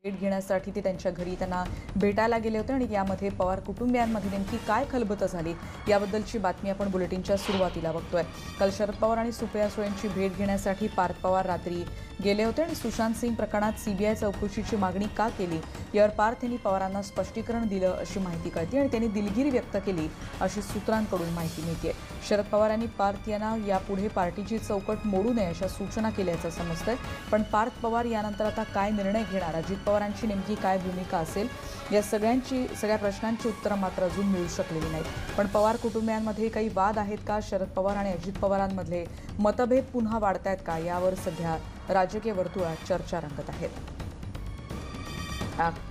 भेट घेण्यासाठी ते त्यांच्या घरी त्यांना भेटायला गेले होते आणि यामध्ये पवार कुटुंबियांमध्ये नेमकी काय खलबत झाली याबद्दलची बातमी आपण बुलेटिनच्या सुरुवातीला बघतोय। काल शरद पवार आणि सुप्रिया सुळेंची भेट घेण्यासाठी पार्थ पवार रात्री गेले होते आणि सुशांत सिंग प्रकरणात सीबीआय चौकशीची मागणी का केली यावर पार्थ यांनी पवारांना स्पष्टीकरण दिलं अशी माहिती कळते आणि त्यांनी दिलगिरी व्यक्त केली अशी सूत्रांकडून माहिती मिळते। शरद पवार यांनी पार्थ यांना यापुढे पार्टीची चौकट मोडू नये अशा सूचना केल्याचं समजतंय। पण पार्थ पवार यानंतर आता काय निर्णय घेणार, अजित पवारांची नेमकी काय भूमिका असेल या सगळ्या प्रश्नांची उत्तरं मात्र अजून मिळू शकलेली नाहीत। पण पवार कुटुंबियांमध्ये काही वाद आहेत का, शरद पवार आणि अजित पवारांमधले मतभेद पुन्हा वाढतायत का, यावर सध्या राजकीय वर्तुळात चर्चा रंगत आहेत।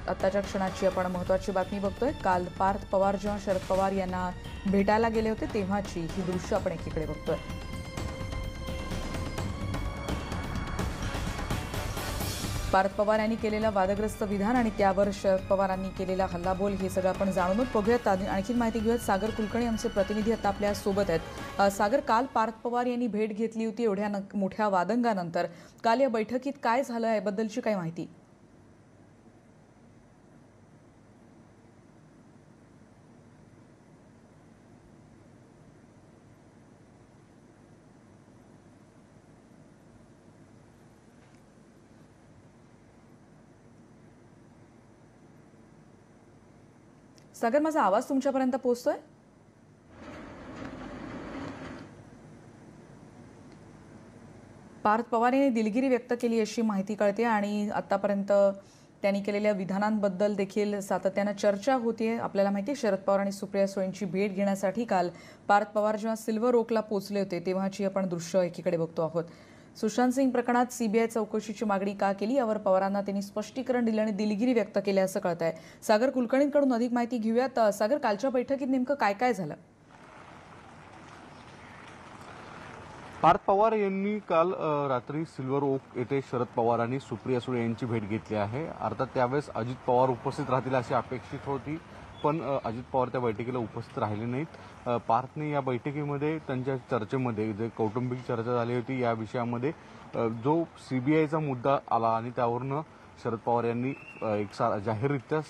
आत्ताच्या क्षणाची आपण महत्त्वाची बातमी बघतोय। काल पार्थ पवार जेव्हा शरद पवार यांना भेटायला गेले होते तेव्हाची ही दृश्य आपण एकीकडे बघतोय। पार्थ पवार यांनी केलेलं वादग्रस्त विधान आणि त्यावर शरद पवारांनी केलेला हल्लाबोल हे सगळं आपण जाणूनच बघूयात। आणखी माहिती घेऊयात। सागर कुलकर्णी आमचे प्रतिनिधी आता आपल्या सोबत आहेत। सागर, काल पार्थ पवार यांनी भेट घेतली होती एवढ्या मोठ्या वादंगानंतर, काल या बैठकीत काय झालं याबद्दलची काय माहिती? सागर, माझा आवाज तुमच्यापर्यंत पोहोचतोय? पार्थ पवार यांनी दिलगिरी व्यक्त केली अशी माहिती कळते आणि आतापर्यंत त्यांनी केलेल्या विधानांबद्दल देखील सातत्यानं चर्चा होतीये। आपल्याला माहिती आहे शरद पवार आणि सुप्रिया सुळेंची भेट घेण्यासाठी काल पार्थ पवार जेव्हा सिल्वर ओकला पोहोचले होते तेव्हाची आपण दृश्य एकीकडे बघतो आहोत। सुशांत सिंग प्रकरणात सीबीआय चौकशीची मागणी का केली यावर पवारांना त्यांनी स्पष्टीकरण दिलं आणि दिलगिरी व्यक्त केली असं कळतंय। सागर कुलकर्णींकडून अधिक माहिती घेऊयात। सागर, कालच्या बैठकीत नेमकं काय काय झालं? पार्थ पवार यांनी काल रात्री सिल्वर ओक येथे शरद पवार आणि सुप्रिया सुळे यांची भेट घेतली आहे। अर्थात त्यावेळेस अजित पवार उपस्थित राहतील अशी अपेक्षित होती, पण अजित पवार त्या बैठकीला उपस्थित राहिले नाहीत। पार्थने या बैठकीमध्ये त्यांच्या चर्चेमध्ये जे कौटुंबिक चर्चा झाली होती या विषयामध्ये जो सीबीआयचा मुद्दा आला आणि त्यावरून शरद पवार यांनी एक जाहीररित्या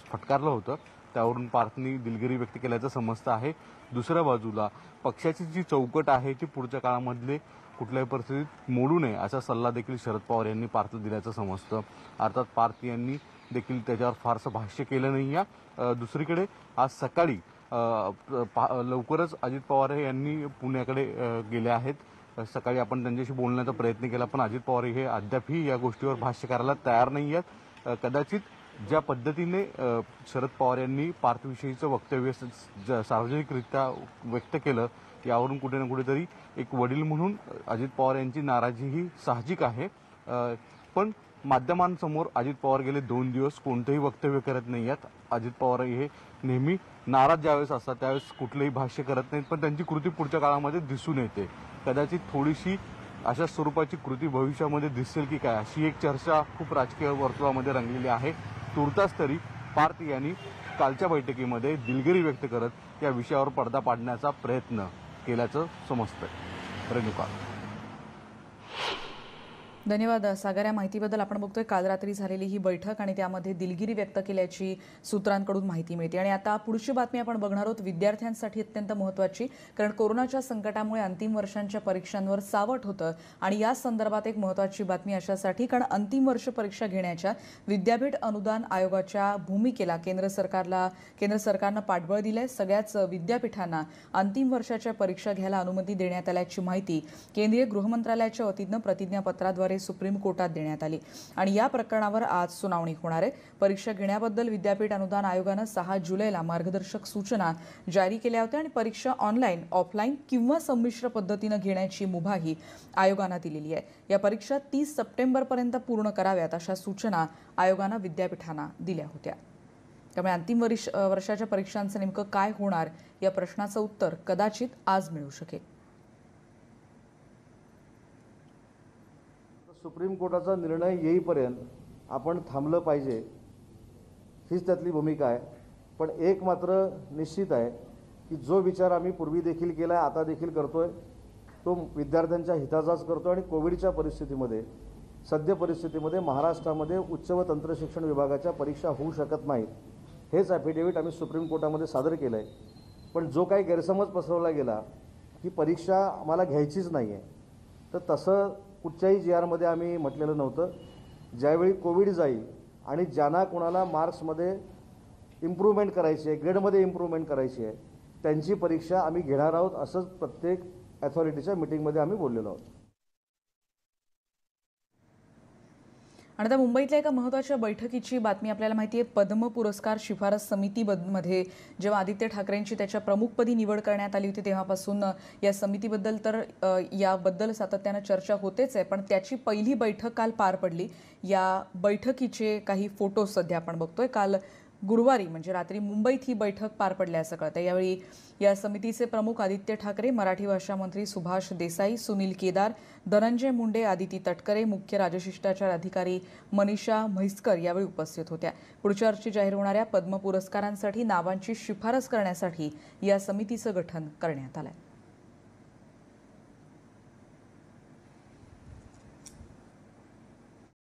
फटकारलं होतं, त्यावरून पार्थनी दिलगिरी व्यक्त केल्याचं समजतं आहे। दुसऱ्या बाजूला पक्षाची जी चौकट आहे ती पुढच्या काळामधले कुठल्याही परिस्थितीत मोडू नये असा सल्ला देखील शरद पवार यांनी पार्थला दिल्याचं समजतं। अर्थात पार्थ यांनी देखील त्याच्यावर फारसं भाष्य केलं नाही आहे। दुसरीकडे आज सकाळी लवकरच अजित पवार यांनी पुण्याकडे गेले आहेत। सकाळी आपण त्यांच्याशी बोलण्याचा प्रयत्न केला, पण अजित पवार हे अद्यापही या गोष्टीवर भाष्य करायला तयार नाही आहेत। कदाचित ज्या पद्धतीने शरद पवार यांनी पार्थविषयीचं वक्तव्य सार्वजनिकरित्या व्यक्त केलं यावरून कुठे ना कुठेतरी एक वडील म्हणून अजित पवार यांची नाराजी ही साहजिक आहे। पण माध्यमांसमोर अजित पवार गेले 2 दिवस कोणतेही वक्तव्य करत नाही आहेत। अजित पवार हे नेहमी नाराज ज्यावेळेस असतात त्यावेळेस कुठलेही भाष्य करत नाहीत, पण त्यांची कृती पुढच्या काळामध्ये दिसून येते। कदाचित थोडीशी अशा स्वरूपाची कृती भविष्यामध्ये दिसेल की काय अशी एक चर्चा खूप राजकीय वर्तुळामध्ये रंगलेली आहे। तुर्तास तरी पार्थ यांनी कालच्या बैठकीमध्ये दिलगिरी व्यक्त करत या विषयावर पडदा पाडण्याचा प्रयत्न केल्याचं समजतंय। रेणुका, धन्यवाद सागर, या माहितीबद्दल। आपण बघतोय काल रात्री झालेली ही बैठक आणि त्यामध्ये दिलगिरी व्यक्त केल्याची सूत्रांकडून माहिती मिळते। आणि आता पुढची बातमी आपण बघणार आहोत, विद्यार्थ्यांसाठी अत्यंत महत्त्वाची, कारण कोरोनाच्या संकटामुळे अंतिम वर्षांच्या परीक्षांवर सावट होतं आणि या संदर्भात एक महत्त्वाची बातमी अशासाठी, कारण अंतिम वर्ष परीक्षा घेण्याच्या विद्यापीठ अनुदान आयोगाच्या भूमिकेला केंद्र सरकारनं पाठबळ दिलंय। सगळ्याच विद्यापीठांना अंतिम वर्षाच्या परीक्षा घ्यायला अनुमती देण्यात आल्याची माहिती केंद्रीय गृहमंत्रालयाच्या वतीनं प्रतिज्ञापत्राद्वारे सुप्रीम कोर्टात देण्यात आली आणि या प्रकरणावर आज सुनावणी होणार आहे। परीक्षा घेण्याबद्दल विद्यापीठ अनुदान आयोगानं 6 जुलैला मार्गदर्शक सूचना जारी केल्या होत्या आणि परीक्षा ऑनलाईन, ऑफलाईन किंवा संमिश्र पद्धतीनं घेण्याची मुभाही आयोगानं दिलेली आहे। या परीक्षा 30 सप्टेंबरपर्यंत पूर्ण कराव्यात अशा सूचना आयोगानं विद्यापीठांना दिल्या होत्या। त्यामुळे अंतिम वर्षाच्या परीक्षांचं नेमकं काय होणार या प्रश्नाचं उत्तर कदाचित आज मिळू शकेल। सुप्रीम कोर्टाचा निर्णय येईपर्यंत आपण थांबलं पाहिजे हीच त्यातली भूमिका आहे। पण एक मात्र निश्चित आहे की जो विचार आम्ही पूर्वी देखील केला आहे, आता देखील करतोय, तो विद्यार्थ्यांच्या हिताचाच करतो आणि कोविडच्या परिस्थितीमध्ये सद्य परिस्थितीमध्ये महाराष्ट्रामध्ये उच्च व तंत्रशिक्षण विभागाच्या परीक्षा होऊ शकत नाहीत हेच ॲफिडेव्हिट आम्ही सुप्रीम कोर्टामध्ये सादर केलं आहे. पण जो काही गैरसमज पसरवला गेला की परीक्षा आम्हाला घ्यायचीच नाही आहे, तर तसं कुठच्याही जी आरमध्ये आम्ही म्हटलेलं नव्हतं. ज्यावेळी कोविड जाईल आणि ज्यांना कोणाला मार्क्समध्ये इम्प्रूव्हमेंट करायची आहे, ग्रेडमध्ये इम्प्रूव्हमेंट करायची आहे, त्यांची परीक्षा आम्ही घेणार आहोत असंच प्रत्येक अथॉरिटीच्या मिटिंगमध्ये आम्ही बोललेलो आहोत. आणि आता मुंबईतल्या एका महत्त्वाच्या बैठकीची बातमी आपल्याला माहिती आहे. पद्म पुरस्कार शिफारस समितीमध्ये जेव्हा आदित्य ठाकरेंची त्याच्या प्रमुखपदी निवड करण्यात आली होती तेव्हापासून या समितीबद्दल तर याबद्दल सातत्यानं चर्चा होतेच आहे. पण त्याची पहिली बैठक काल पार पडली. या बैठकीचे काही फोटो सध्या आपण बघतोय. काल गुरुवारी म्हणजे रात्री मुंबईत ही बैठक पार पडली असं कळतं. यावेळी या समितीचे प्रमुख आदित्य ठाकरे, मराठी भाषा मंत्री सुभाष देसाई, सुनील केदार, धनंजय मुंडे, आदिती तटकरे, मुख्य राजशिष्टाचार अधिकारी मनीषा म्हैसकर यावेळी उपस्थित होत्या. पुढच्या वर्षी जाहीर होणाऱ्या पद्म पुरस्कारांसाठी नावांची शिफारस करण्यासाठी या समितीचं गठन करण्यात आलंय.